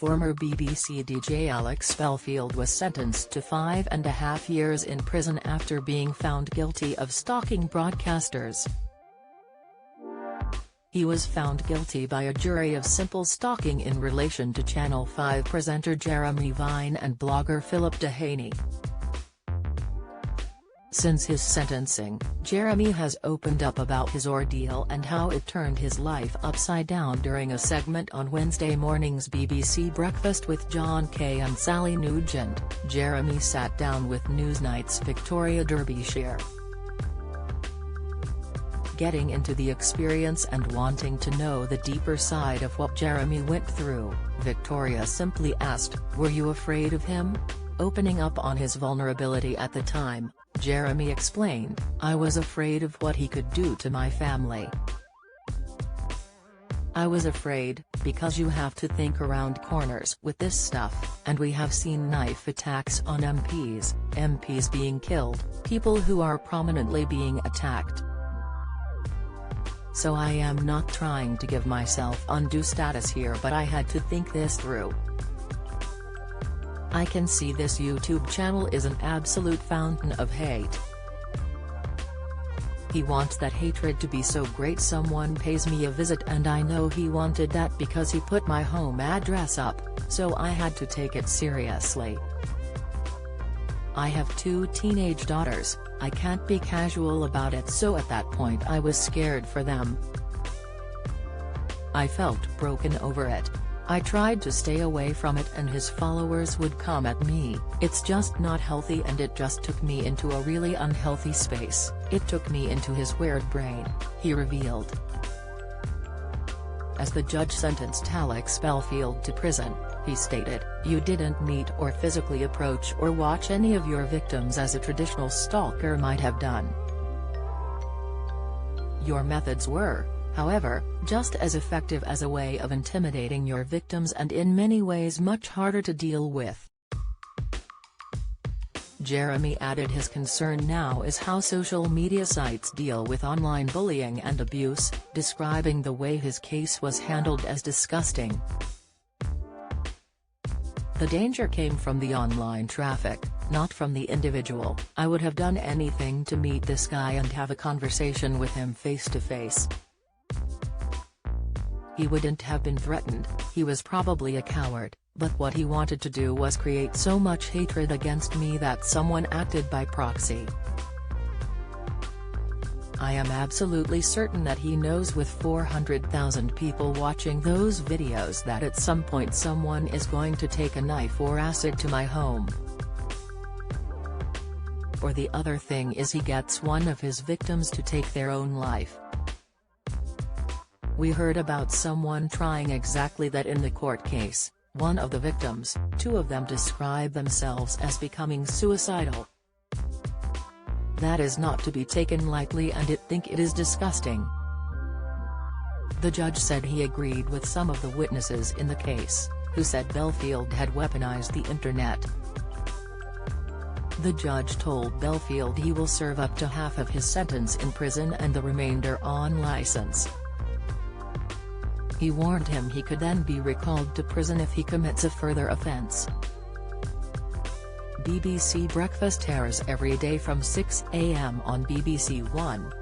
Former BBC DJ Alex Belfield was sentenced to 5.5 years in prison after being found guilty of stalking broadcasters. He was found guilty by a jury of simple stalking in relation to Channel 5 presenter Jeremy Vine and blogger Philip Dehaney. Since his sentencing, Jeremy has opened up about his ordeal and how it turned his life upside down during a segment on Wednesday morning's BBC Breakfast with John Kay and Sally Nugent. Jeremy sat down with Newsnight's Victoria Derbyshire. Getting into the experience and wanting to know the deeper side of what Jeremy went through, Victoria simply asked, "Were you afraid of him?" Opening up on his vulnerability at the time, Jeremy explained, "I was afraid of what he could do to my family. I was afraid, because you have to think around corners with this stuff, and we have seen knife attacks on MPs being killed, people who are prominently being attacked. So I am not trying to give myself undue status here, but I had to think this through. I can see this YouTube channel is an absolute fountain of hate. He wants that hatred to be so great someone pays me a visit, and I know he wanted that because he put my home address up, so I had to take it seriously. I have 2 teenage daughters, I can't be casual about it, so at that point I was scared for them. I felt broken over it. I tried to stay away from it and his followers would come at me. It's just not healthy, and it just took me into a really unhealthy space. It took me into his weird brain," he revealed. As the judge sentenced Alex Belfield to prison, he stated, "You didn't meet or physically approach or watch any of your victims as a traditional stalker might have done. Your methods were, however, just as effective as a way of intimidating your victims, and in many ways much harder to deal with." Jeremy added his concern now is how social media sites deal with online bullying and abuse, describing the way his case was handled as disgusting. "The danger came from the online traffic, not from the individual. I would have done anything to meet this guy and have a conversation with him face to face. He wouldn't have been threatened, he was probably a coward, but what he wanted to do was create so much hatred against me that someone acted by proxy. I am absolutely certain that he knows, with 400,000 people watching those videos, that at some point someone is going to take a knife or acid to my home. Or the other thing is he gets one of his victims to take their own life. We heard about someone trying exactly that in the court case. One of the victims, 2 of them describe themselves as becoming suicidal. That is not to be taken lightly, and I think it is disgusting." The judge said he agreed with some of the witnesses in the case, who said Belfield had weaponized the internet. The judge told Belfield he will serve up to half of his sentence in prison and the remainder on license. He warned him he could then be recalled to prison if he commits a further offense. BBC Breakfast airs every day from 6 a.m. on BBC One.